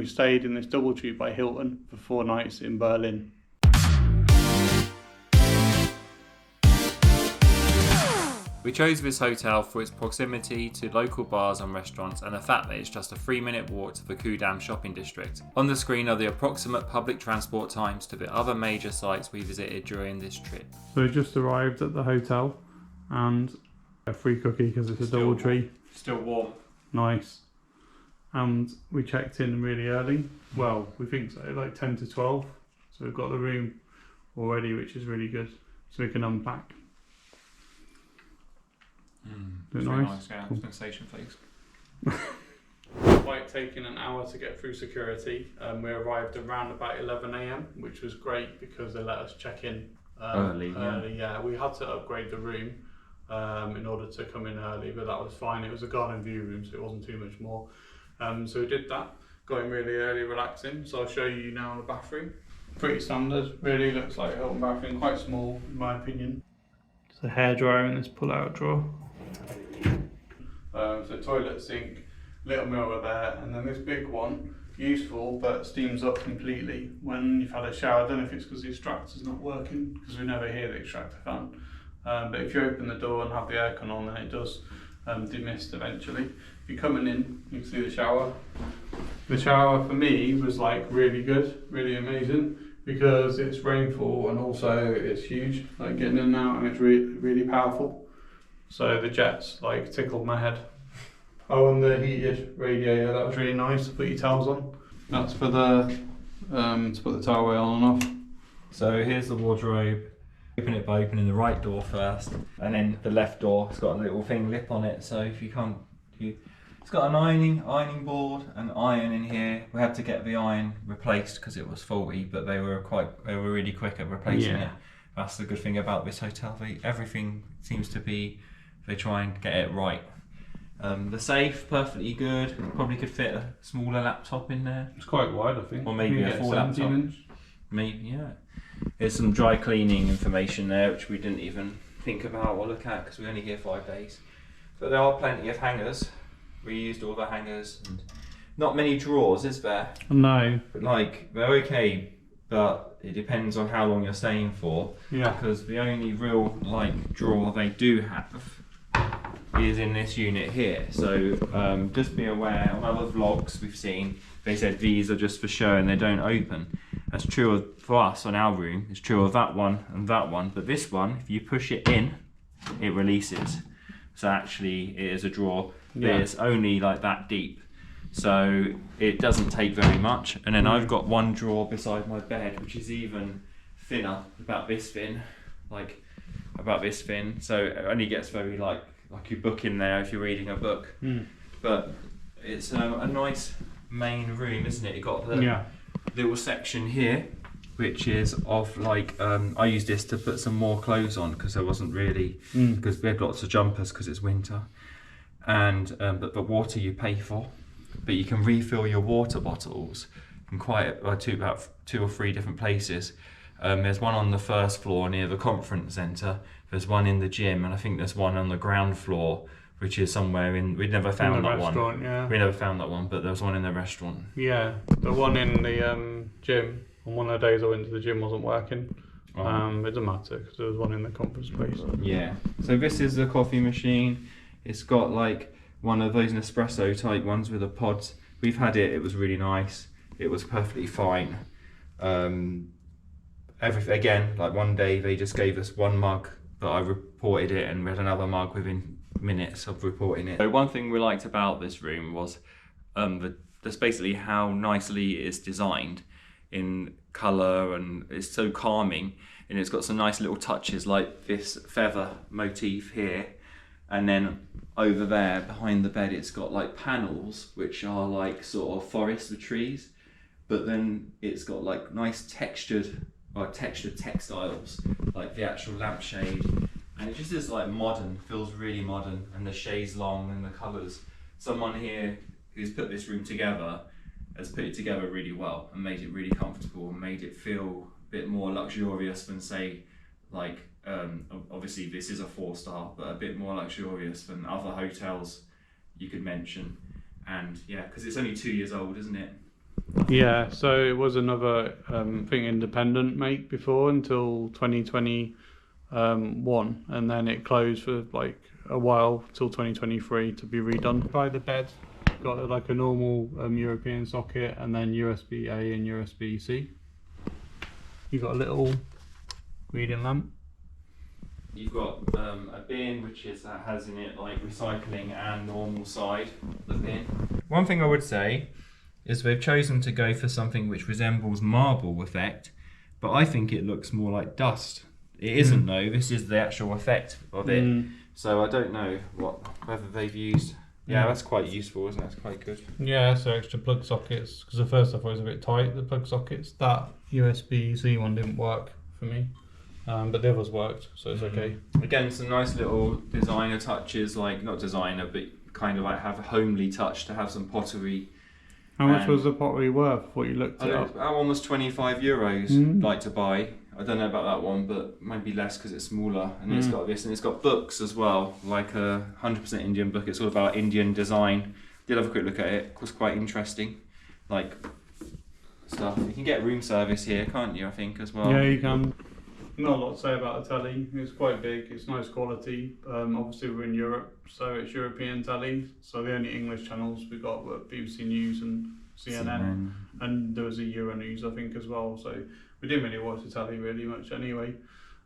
We stayed in this DoubleTree by Hilton for 4 nights in Berlin. We chose this hotel for its proximity to local bars and restaurants and the fact that it's just a 3-minute walk to the Ku'damm shopping district. On the screen are the approximate public transport times to the other major sites we visited during this trip. So we just arrived at the hotel and a free cookie because it's a DoubleTree. Still warm. Nice. And we checked in really early. Well, we think so, like 10 to 12. So we've got the room already, which is really good. So we can unpack. It's nice. really nice, yeah. Cool. Sensation face. Despite taking an hour to get through security, we arrived around about 11 AM, which was great because they let us check in early. Yeah, we had to upgrade the room in order to come in early, but that was fine. It was a garden view room, so it wasn't too much more. So we did that, got in really early, relaxing. So I'll show you now the bathroom. Pretty standard, really looks like a Hilton bathroom, quite small in my opinion. It's a hairdryer in this pull-out drawer. So toilet, sink, little mirror there, and then this big one, useful but steams up completely when you've had a shower. I don't know if it's because the extractor's not working, because we never hear the extractor fan. But if you open the door and have the aircon on, then it does demist eventually. If you're coming in, you can see the shower. The shower for me was like really good, really amazing, because it's rainfall and also it's huge, like getting in and out, and it's really powerful. So the jets like tickled my head. Oh, and the heated radiator, that was really nice to put your towels on. That's for the to put the towel rail on and off. So here's the wardrobe. Open it by opening the right door first, and then the left door, it's got a little thing lip on it, so if you can't, it's got an ironing board and iron in here. We had to get the iron replaced because it was faulty, but they were really quick at replacing it. That's the good thing about this hotel. Everything seems to be, they try and get it right. The safe, perfectly good. Probably could fit a smaller laptop in there. It's quite wide, I think. Or maybe a 4 laptop. Inch. Maybe, yeah. There's some dry cleaning information there, which we didn't even think about or look at because we were only here 5 days. But there are plenty of hangers. We used all the hangers. And not many drawers, is there? No. But like, they're okay, but it depends on how long you're staying for. Yeah. Because the only real like drawer they do have is in this unit here. So just be aware, on other vlogs we've seen, they said these are just for show and they don't open. That's true for us on our room. It's true of that one and that one. But this one, if you push it in, it releases. So actually it is a drawer, but it's only like that deep. So it doesn't take very much. And then I've got one drawer beside my bed, which is even thinner, about this thin, like about this thin. So it only gets very like you book in there if you're reading a book. But it's a nice main room, isn't it? You got the little section here, which is of like I used this to put some more clothes on because there wasn't really because we had lots of jumpers because it's winter, and but the water you pay for, but you can refill your water bottles from about 2 or 3 different places. There's one on the first floor near the conference centre. There's one in the gym, and I think there's one on the ground floor, which is somewhere in. We never found that one. Yeah. We never found that one, but there was one in the restaurant. Yeah, the one in the gym. On one of the days I went to the gym wasn't working. It doesn't matter because there was one in the conference space. Yeah. So this is the coffee machine. It's got like one of those Nespresso type ones with the pods. We've had it. It was really nice. It was perfectly fine. Again, like one day they just gave us one mug, but I reported it, and we had another mug within minutes of reporting it. So one thing we liked about this room was just basically how nicely it's designed in colour, and it's so calming, and it's got some nice little touches like this feather motif here, and then over there behind the bed it's got like panels which are like sort of forest with trees, but then it's got like nice textured textiles like the actual lampshade, and it just is like modern, feels really modern, and the shades long and the colours. Someone here who's put this room together has put it together really well and made it really comfortable and made it feel a bit more luxurious than say like obviously this is a 4-star, but a bit more luxurious than other hotels you could mention. And yeah, because it's only 2 years old, isn't it? Yeah, so it was another thing independent make before until 2021, and then it closed for like a while till 2023 to be redone. By the bed, got like a normal European socket, and then USB A and USB C. You've got a little reading lamp. You've got a bin which has in it like recycling and normal side of the bin. One thing I would say is they've chosen to go for something which resembles marble effect, but I think it looks more like dust. It isn't though, this is the actual effect of it. So I don't know whether they've used... Yeah, that's quite useful, isn't it? That's quite good. Yeah, so extra plug sockets, because at first I thought it was a bit tight, the plug sockets. That USB-C one didn't work for me, but the others worked, so it's okay. Again, some nice little designer touches, like, not designer, but kind of like have a homely touch to have some pottery. How much was the pottery worth? What you looked at? That one was €25, like to buy. I don't know about that one, but maybe less because it's smaller. And it's got this, and it's got books as well, like a 100% Indian book. It's all about Indian design. Did have a quick look at it. It was quite interesting, like stuff. You can get room service here, can't you? I think as well. Yeah, you can. Not a lot to say about the telly. It's quite big. It's nice quality. Obviously we're in Europe, so it's European telly. So the only English channels we got were BBC News and CNN. And there was a Euronews, I think, as well. So we didn't really watch the telly really much anyway.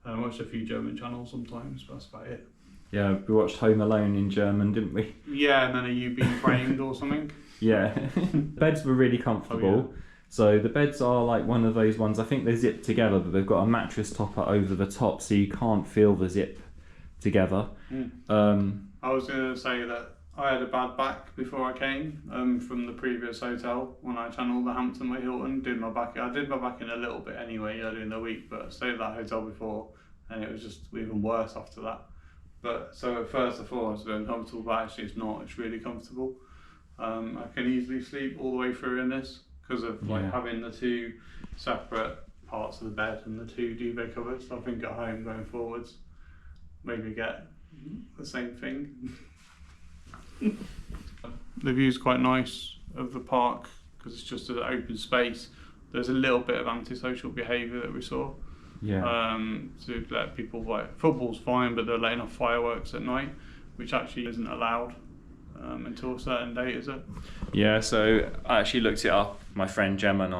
Watched a few German channels sometimes, but that's about it. Yeah, we watched Home Alone in German, didn't we? Yeah, and then Are You Being Framed or something? Yeah. Beds were really comfortable. Oh, yeah. So the beds are like one of those ones, I think they're zipped together, but they've got a mattress topper over the top so you can't feel the zip together. I was going to say that I had a bad back before I came from the previous hotel when I channeled the Hampton by Hilton. I did my back in a little bit anyway earlier in the week, but I stayed at that hotel before and it was just even worse after that. But so at first I thought I was very uncomfortable, but actually it's not, it's really comfortable. I can easily sleep all the way through in this because of having the two separate parts of the bed and the two duvet covers. So I think at home going forwards, maybe get the same thing. The view's quite nice of the park because it's just an open space. There's a little bit of antisocial behaviour that we saw. To let people, like, football's fine, but they're letting off fireworks at night, which actually isn't allowed until a certain date, is it? Yeah, so I actually looked it up. My friend Gemma and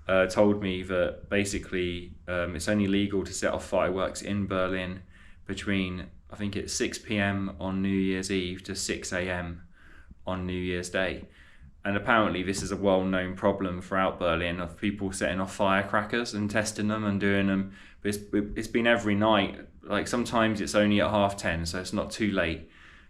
I told me that basically it's only legal to set off fireworks in Berlin between, I think it's 6 p.m. on New Year's Eve to 6 a.m. on New Year's Day. And apparently this is a well-known problem throughout Berlin of people setting off firecrackers and testing them and doing them. But it's been every night. Like sometimes it's only at 10:30, so it's not too late.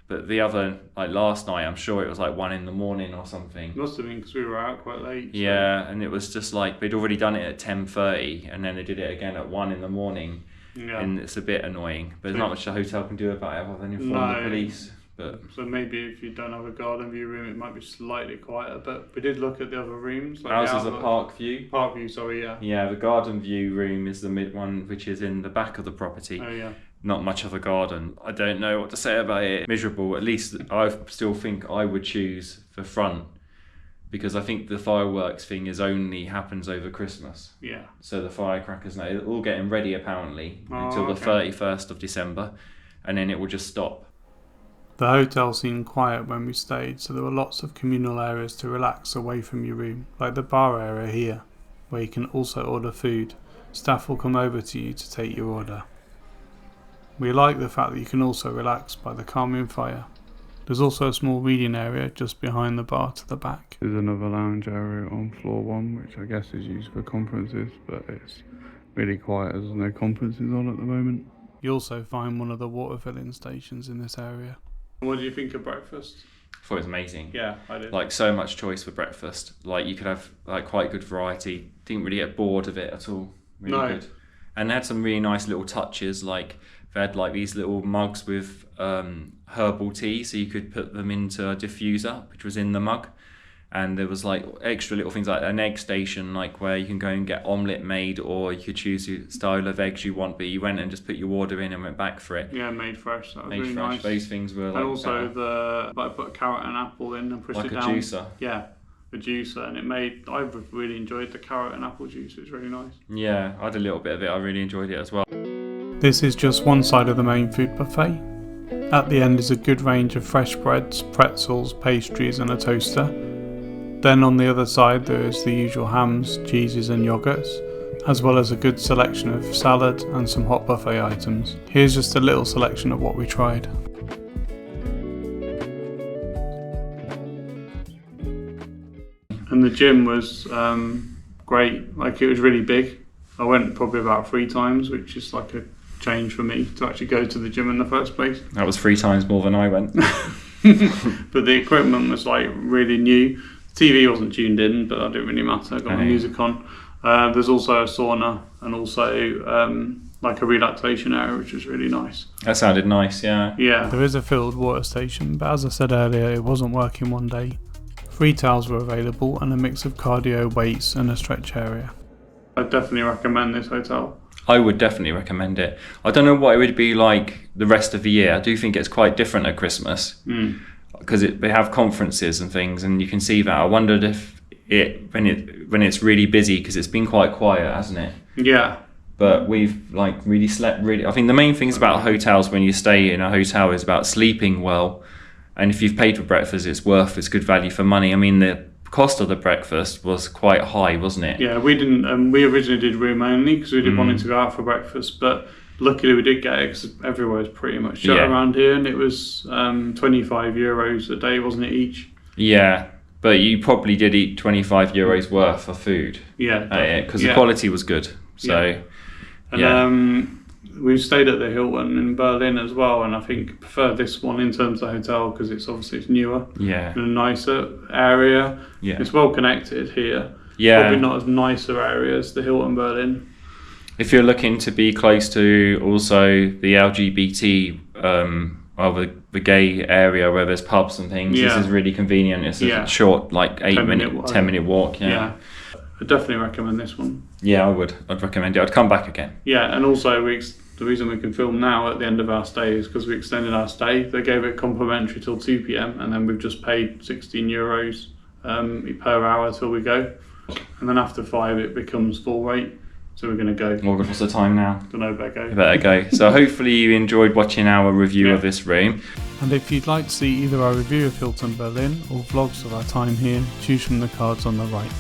But the other, like last night, I'm sure it was like 1 a.m. or something. Must have been because we were out quite late. So. Yeah, and it was just like they'd already done it at 10:30, and then they did it again at 1 a.m. Yeah. And it's a bit annoying. But there's not much the hotel can do about it other than inform the police. But so maybe if you don't have a garden view room, it might be slightly quieter. But we did look at the other rooms. Like ours is a park view. Park view, sorry, yeah. Yeah, the garden view room is the mid one, which is in the back of the property. Oh yeah. Not much of a garden. I don't know what to say about it. Miserable. At least I still think I would choose the front because I think the fireworks thing only happens over Christmas. Yeah. So the firecrackers now, they're all getting ready apparently until the 31st of December, and then it will just stop. The hotel seemed quiet when we stayed, so there were lots of communal areas to relax away from your room, like the bar area here, where you can also order food. Staff will come over to you to take your order. We like the fact that you can also relax by the calming fire. There's also a small reading area just behind the bar to the back. There's another lounge area on floor 1, which I guess is used for conferences, but it's really quiet as there's no conferences on at the moment. You also find one of the water filling stations in this area. What do you think of breakfast? I thought it was amazing. Yeah, I did. Like so much choice for breakfast. Like you could have like quite good variety. Didn't really get bored of it at all. Really good. And they had some really nice little touches. Like they had like these little mugs with herbal tea, so you could put them into a diffuser, which was in the mug. And there was like extra little things like an egg station, like where you can go and get omelette made, or you could choose the style of eggs you want, but you went and just put your order in and went back for it. Yeah, made fresh. That was made really fresh. nice. Those things were like and also I put a carrot and apple in and pushed like it a down. juicer. Yeah, a juicer, and I've really enjoyed the carrot and apple juice. It's really nice. Yeah, I had a little bit of it. I really enjoyed it as well. This is just one side of the main food buffet. At the end is a good range of fresh breads, pretzels, pastries and a toaster. Then on the other side there is the usual hams, cheeses and yogurts, as well as a good selection of salad and some hot buffet items. Here's just a little selection of what we tried. And the gym was great, like it was really big. I went probably about 3 times, which is like a change for me to actually go to the gym in the first place. That was 3 times more than I went. But the equipment was like really new. The TV wasn't tuned in, but that didn't really matter. I got my music on. There's also a sauna and also like a relaxation area, which was really nice. That sounded nice, yeah. Yeah. There is a filled water station, but as I said earlier, it wasn't working one day. 3 towels were available and a mix of cardio, weights and a stretch area. I'd definitely recommend this hotel. I would definitely recommend it. I don't know what it would be like the rest of the year. I do think it's quite different at Christmas because they have conferences and things, and you can see that. I wondered if when it's really busy, because it's been quite quiet, hasn't it? Yeah. But we've like really slept really. I think the main things about hotels when you stay in a hotel is about sleeping well, and if you've paid for breakfast, it's good value for money. I mean, the cost of the breakfast was quite high, wasn't it? Yeah, we didn't. We originally did room only because we didn't want to go out for breakfast, but luckily we did get it because everywhere was pretty much shut around here, and it was €25 a day, wasn't it, each? Yeah, but you probably did eat €25 worth of food. Yeah, because the quality was good. So, we stayed at the Hilton in Berlin as well, and I think prefer this one in terms of hotel because it's newer. Yeah. In a nicer area. Yeah. It's well connected here. Yeah. Probably not as nicer area as the Hilton Berlin. If you're looking to be close to also the LGBT, the gay area where there's pubs and things, this is really convenient. It's a short, like 10 minute walk. Yeah. I'd definitely recommend this one. Yeah, I would. I'd recommend it. I'd come back again. Yeah, and also the reason we can film now at the end of our stay is because we extended our stay. They gave it complimentary till 2 p.m. and then we've just paid €16 per hour till we go. And then after 5 it becomes full rate. So we're going to go. Morgan, what's the time now? Don't know, better go. You better go. So hopefully you enjoyed watching our review of this room. And if you'd like to see either our review of Hilton Berlin or vlogs of our time here, choose from the cards on the right.